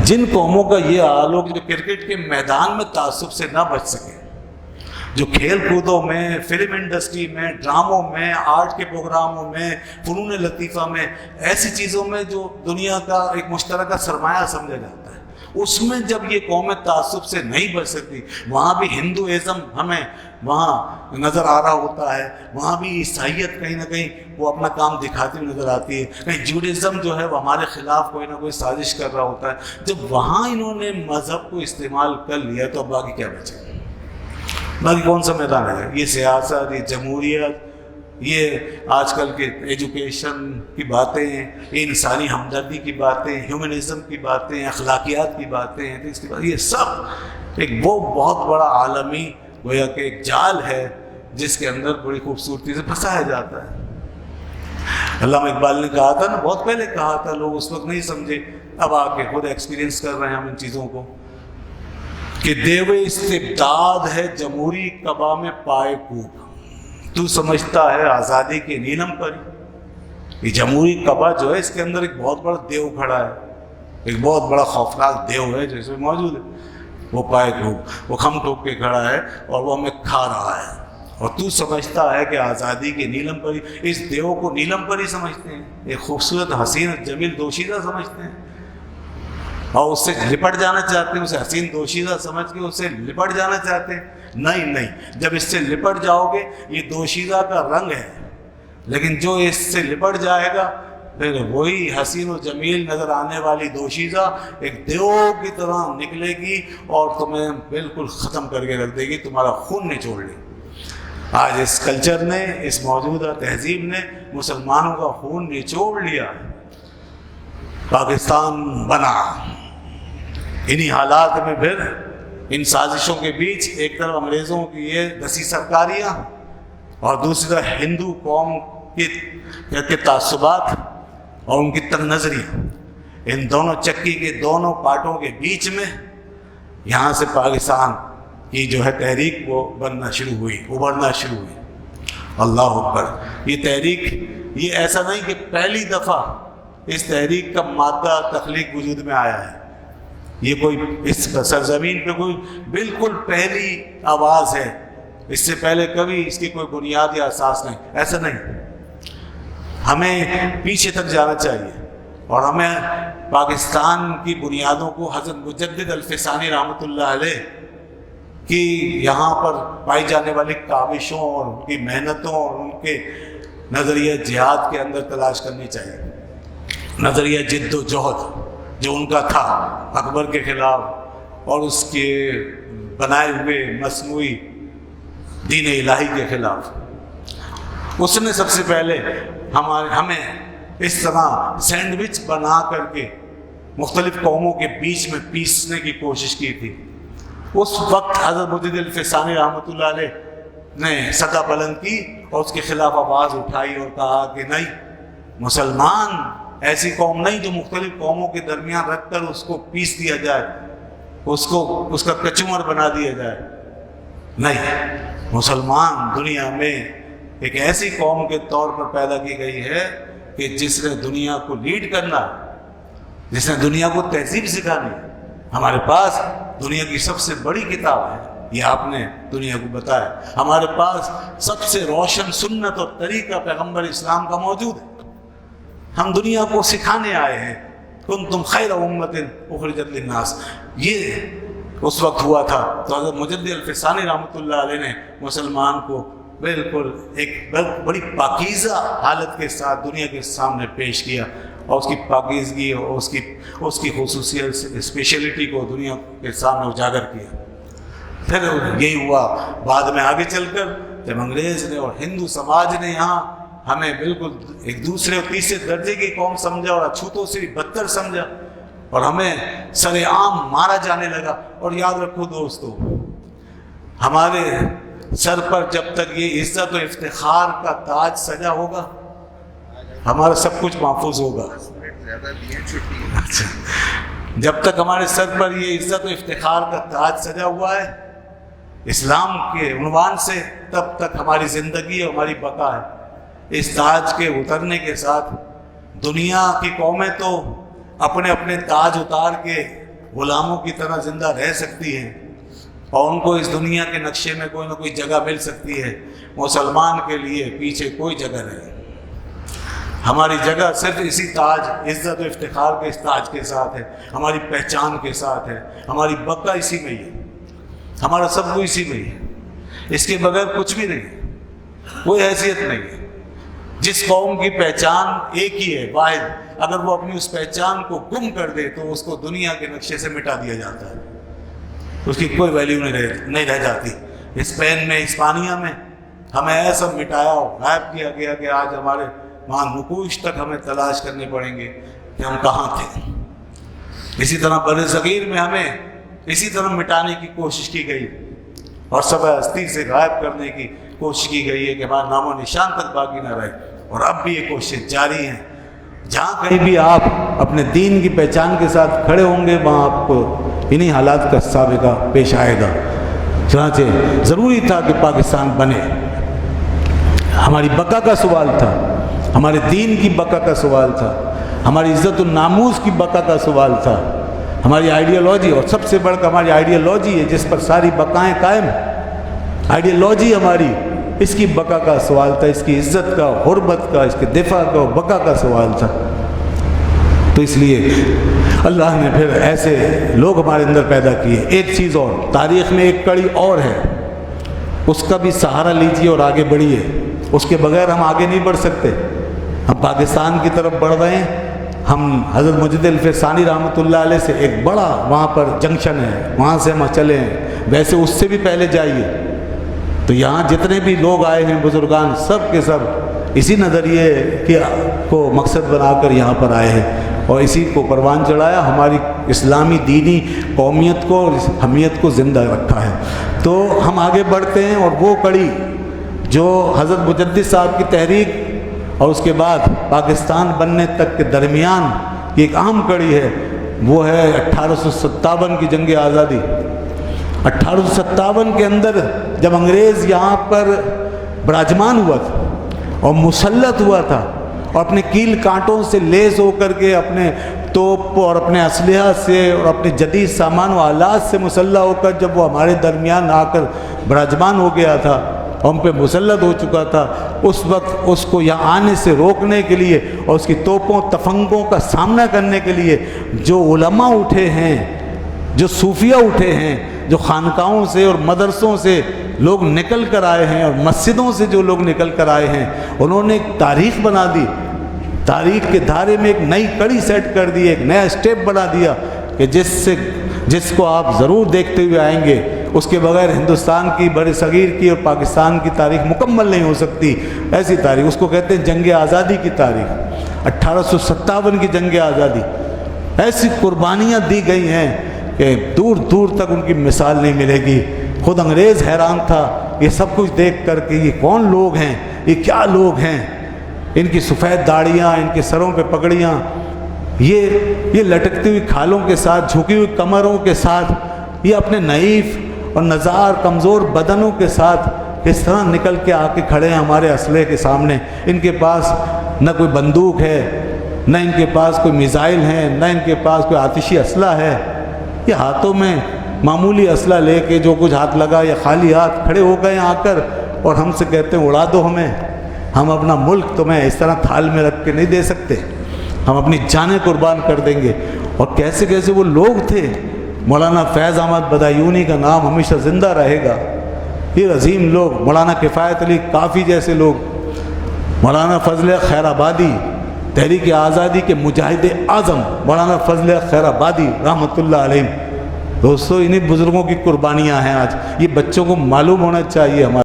جن قوموں کا یہ حال ہو کہ جو کرکٹ کے میدان میں تعصب سے نہ بچ سکے، جو کھیل کودوں میں، فلم انڈسٹری میں، ڈراموں میں، آرٹ کے پروگراموں میں، فنون لطیفہ میں، ایسی چیزوں میں جو دنیا کا ایک مشترکہ سرمایہ سمجھا جاتا ہے، اس میں جب یہ قومیں تعصب سے نہیں بچ سکتی، وہاں بھی ہندوازم ہمیں وہاں نظر آ رہا ہوتا ہے، وہاں بھی عیسائیت کہیں نہ کہیں وہ اپنا کام دکھاتی ہوئی نظر آتی ہے، کہیں جوڈازم جو ہے وہ ہمارے خلاف کوئی نہ کوئی سازش کر رہا ہوتا ہے۔ جب وہاں انہوں نے مذہب کو استعمال کر لیا تو اب باقی کیا بچے؟ باقی کون سا میدان ہے؟ یہ سیاست، یہ جمہوریت، یہ آج کل کے ایجوکیشن کی باتیں، یہ انسانی ہمدردی کی باتیں، ہیومنزم کی باتیں، اخلاقیات کی باتیں، اس کی بات، یہ سب ایک وہ بہت بڑا عالمی گویا کہ ایک جال ہے جس کے اندر بڑی خوبصورتی سے پھنسایا جاتا ہے۔ علامہ اقبال نے کہا تھا نا، بہت پہلے کہا تھا، لوگ اس وقت نہیں سمجھے، اب آ کے خود ایکسپیرینس کر رہے ہیں ہم ان چیزوں کو، کہ دیو استبداد ہے جمہوری قبا میں پائے کوب، تو سمجھتا ہے آزادی کے نیلم پر۔ یہ جمہوری قبا جو ہے اس کے اندر ایک بہت بڑا دیو کھڑا ہے، ایک بہت بڑا خوفناک دیو ہے جو اس میں موجود ہے، وہ پائے کوب، وہ کھم ٹوک کے کھڑا ہے اور وہ ہمیں کھا رہا ہے، اور تو سمجھتا ہے کہ آزادی کے نیلم پری۔ اس دیو کو نیلم پری سمجھتے ہیں، ایک خوبصورت حسین جمیل دوشیزہ سمجھتے ہیں، اور اس سے لپٹ جانا چاہتے ہیں، اسے حسین دوشیزہ سمجھ کے اس سے لپٹ جانا چاہتے ہیں۔ نہیں، جب اس سے لپٹ جاؤ گے، یہ دوشیزہ کا رنگ ہے، لیکن جو اس سے لپٹ جائے گا پھر وہی حسین و جمیل نظر آنے والی دوشیزہ ایک دیو کی طرح نکلے گی اور تمہیں بالکل ختم کر کے رکھ دے گی، تمہارا خون نچوڑ لے گی۔ آج اس کلچر نے، اس موجودہ تہذیب نے مسلمانوں کا خون نچوڑ لیا، پاکستان بنا۔ انہی حالات میں پھر ان سازشوں کے بیچ ایک طرف انگریزوں کی یہ دسیسہ کاریاں اور دوسری طرف ہندو قوم کے تعصبات اور ان کی تنگ نظریاں، ان دونوں چکی کے دونوں پارٹوں کے بیچ میں یہاں سے پاکستان کی جو ہے تحریک وہ بننا شروع ہوئی، ابھرنا شروع ہوئی۔ اللہ اکبر۔ یہ تحریک، یہ ایسا نہیں کہ پہلی دفعہ اس تحریک کا مادہ تخلیق وجود میں آیا ہے، یہ کوئی اس سرزمین پہ کوئی بالکل پہلی آواز ہے، اس سے پہلے کبھی اس کی کوئی بنیاد یا اساس نہیں، ایسا نہیں۔ ہمیں پیچھے تک جانا چاہیے اور ہمیں پاکستان کی بنیادوں کو حضرت مجدد الفسانی رحمۃ اللہ علیہ کی یہاں پر پائی جانے والی کاوشوں اور ان کی محنتوں اور ان کے نظریہ جہاد کے اندر تلاش کرنی چاہیے۔ نظریہ جد و جہد جو ان کا تھا اکبر کے خلاف اور اس کے بنائے ہوئے مصنوعی دین الہی کے خلاف، اس نے سب سے پہلے ہمیں اس طرح سینڈوچ بنا کر کے مختلف قوموں کے بیچ میں پیسنے کی کوشش کی تھی۔ اس وقت حضرت مجدد الفسانی رحمۃ اللہ علیہ نے صدا بلند کی اور اس کے خلاف آواز اٹھائی اور کہا کہ نہیں، مسلمان ایسی قوم نہیں جو مختلف قوموں کے درمیان رکھ کر اس کو پیس دیا جائے، اس کا کچمر بنا دیا جائے۔ نہیں، مسلمان دنیا میں ایک ایسی قوم کے طور پر پیدا کی گئی ہے کہ جس نے دنیا کو لیڈ کرنا، جس نے دنیا کو تہذیب سکھانی۔ ہمارے پاس دنیا کی سب سے بڑی کتاب ہے، یہ آپ نے دنیا کو بتایا۔ ہمارے پاس سب سے روشن سنت اور طریقہ پیغمبر اسلام کا موجود ہے۔ ہم دنیا کو سکھانے آئے ہیں، کنتم خیر امت اخرجت للناس، یہ اس وقت ہوا تھا۔ تو حضرت مجدد الفسانی رحمۃ اللہ علیہ نے مسلمان کو بالکل ایک بڑی پاکیزہ حالت کے ساتھ دنیا کے سامنے پیش کیا اور اس کی پاکیزگی اور اس کی خصوصیت اسپیشلٹی کو دنیا کے سامنے اجاگر کیا۔ پھر یہی ہوا بعد میں آگے چل کر، جب انگریز نے اور ہندو سماج نے یہاں ہمیں بالکل ایک دوسرے اور تیسرے درجے کی قوم سمجھا اور اچھوتوں سے بھی بدتر سمجھا اور ہمیں سر عام مارا جانے لگا۔ اور یاد رکھو دوستو، ہمارے سر پر جب تک یہ عزت و افتخار کا تاج سجا ہوگا، ہمارا سب کچھ محفوظ ہوگا۔ جب تک ہمارے سر پر یہ عزت و افتخار کا تاج سجا ہوا ہے اسلام کے عنوان سے، تب تک ہماری زندگی اور ہماری بقا ہے۔ اس تاج کے اترنے کے ساتھ دنیا کی قومیں تو اپنے اپنے تاج اتار کے غلاموں کی طرح زندہ رہ سکتی ہیں اور ان کو اس دنیا کے نقشے میں کوئی نہ کوئی جگہ مل سکتی ہے، مسلمان کے لیے پیچھے کوئی جگہ نہیں۔ ہماری جگہ صرف اسی تاج، عزت و افتخار کے اس تاج کے ساتھ ہے، ہماری پہچان کے ساتھ ہے، ہماری بقا اسی میں ہی ہے، ہمارا سب کچھ اسی میں ہی ہے، اس کے بغیر کچھ بھی نہیں ہے، کوئی حیثیت نہیں ہے۔ جس قوم کی پہچان ایک ہی ہے، واحد، اگر وہ اپنی اس پہچان کو گم کر دے تو اس کو دنیا کے نقشے سے مٹا دیا جاتا ہے، اس کی کوئی ویلیو نہیں رہ جاتی۔ اسپین میں، اسپانیہ میں ہمیں ایسا مٹایا اور غائب کیا گیا کہ آج ہمارے وہاں نقوش تک ہمیں تلاش کرنے پڑیں گے کہ ہم کہاں تھے۔ اسی طرح بر صغیر میں ہمیں اسی طرح مٹانے کی کوشش کی گئی اور سبع ہستی سے غائب کرنے کی کوشش کی گئی ہے کہ ہمارا نام و نشان تک باقی نہ رہے، اور اب بھی یہ کوشش جاری ہے۔ جہاں کہیں بھی آپ اپنے دین کی پہچان کے ساتھ کھڑے ہوں گے وہاں آپ کو انہی حالات کا سابقہ پیش آئے گا۔ چنانچہ ضروری تھا کہ پاکستان بنے، ہماری بقا کا سوال تھا، ہمارے دین کی بقا کا سوال تھا، ہماری عزت و ناموس کی بقا کا سوال تھا، ہماری آئیڈیالوجی، اور سب سے بڑھ کر ہماری آئیڈیالوجی ہے جس پر ساری بقائیں قائم، آئیڈیالوجی ہماری، اس کی بقا کا سوال تھا، اس کی عزت کا، حرمت کا، اس کے دفاع کا، بقا کا سوال تھا۔ تو اس لیے اللہ نے پھر ایسے لوگ ہمارے اندر پیدا کیے۔ ایک چیز اور، تاریخ میں ایک کڑی اور ہے، اس کا بھی سہارا لیجیے اور آگے بڑھیے، اس کے بغیر ہم آگے نہیں بڑھ سکتے۔ ہم پاکستان کی طرف بڑھ رہے ہیں، ہم حضرت مجد الفسانی رحمۃ اللہ علیہ سے ایک بڑا وہاں پر جنکشن ہے، وہاں سے ہم چلے ہیں، ویسے اس سے بھی پہلے جائیے تو یہاں جتنے بھی لوگ آئے ہیں بزرگان، سب کے سب اسی نظریے کو مقصد بنا کر یہاں پر آئے ہیں اور اسی کو پروان چڑھایا، ہماری اسلامی دینی قومیت کو، حمیت کو زندہ رکھا ہے۔ تو ہم آگے بڑھتے ہیں، اور وہ کڑی جو حضرت مجدد صاحب کی تحریک اور اس کے بعد پاکستان بننے تک کے درمیان یہ ایک اہم کڑی ہے، وہ ہے 1857 کی جنگ آزادی۔ 1857 کے اندر جب انگریز یہاں پر براجمان ہوا تھا اور مسلط ہوا تھا اور اپنے کیل کانٹوں سے لیس ہو کر کے اپنے توپ اور اپنے اسلحہ سے اور اپنے جدید سامان و آلات سے مسلح ہو کر جب وہ ہمارے درمیان آ کر براجمان ہو گیا تھا، ہم پہ مسلط ہو چکا تھا، اس وقت اس کو یہاں آنے سے روکنے کے لیے اور اس کی توپوں تفنگوں کا سامنا کرنے کے لیے جو علماء اٹھے ہیں، جو صوفیہ اٹھے ہیں، جو خانقاہوں سے اور مدرسوں سے لوگ نکل کر آئے ہیں اور مسجدوں سے جو لوگ نکل کر آئے ہیں، انہوں نے ایک تاریخ بنا دی، تاریخ کے دھارے میں ایک نئی کڑی سیٹ کر دی، ایک نیا اسٹیپ بنا دیا کہ جس کو آپ ضرور دیکھتے ہوئے آئیں گے، اس کے بغیر ہندوستان کی، بر صغیر کی اور پاکستان کی تاریخ مکمل نہیں ہو سکتی۔ ایسی تاریخ، اس کو کہتے ہیں جنگ آزادی کی تاریخ، 1857 کی جنگ آزادی۔ ایسی قربانیاں دی گئی ہیں کہ دور دور تک ان کی مثال نہیں ملے گی۔ خود انگریز حیران تھا یہ سب کچھ دیکھ کر کہ یہ کون لوگ ہیں، یہ کیا لوگ ہیں، ان کی سفید داڑیاں، ان کے سروں پہ پگڑیاں، یہ لٹکتی ہوئی کھالوں کے ساتھ، جھکی ہوئی کمروں کے ساتھ، یہ اپنے نحیف اور نزار کمزور بدنوں کے ساتھ کس طرح نکل کے آ کے کھڑے ہیں ہمارے اسلحے کے سامنے۔ ان کے پاس نہ کوئی بندوق ہے، نہ ان کے پاس کوئی میزائل ہیں، نہ ان کے پاس کوئی آتشی اسلحہ ہے، یہ ہاتھوں میں معمولی اسلحہ لے کے جو کچھ ہاتھ لگا یا خالی ہاتھ کھڑے ہو گئے آ کر، اور ہم سے کہتے ہیں اڑا دو ہمیں، ہم اپنا ملک تمہیں اس طرح تھال میں رکھ کے نہیں دے سکتے، ہم اپنی جانیں قربان کر دیں گے۔ اور کیسے کیسے وہ لوگ تھے۔ مولانا فیض احمد بدایونی کا نام ہمیشہ زندہ رہے گا۔ یہ عظیم لوگ، مولانا کفایت علی کافی جیسے لوگ، مولانا فضل خیر آبادی، تحریک آزادی کے مجاہد اعظم مولانا فضل خیر آبادی رحمۃ اللہ علیہ۔ دوستو، انہیں بزرگوں کی قربانیاں ہیں آج، یہ بچوں کو معلوم ہونا چاہیے ہمارے۔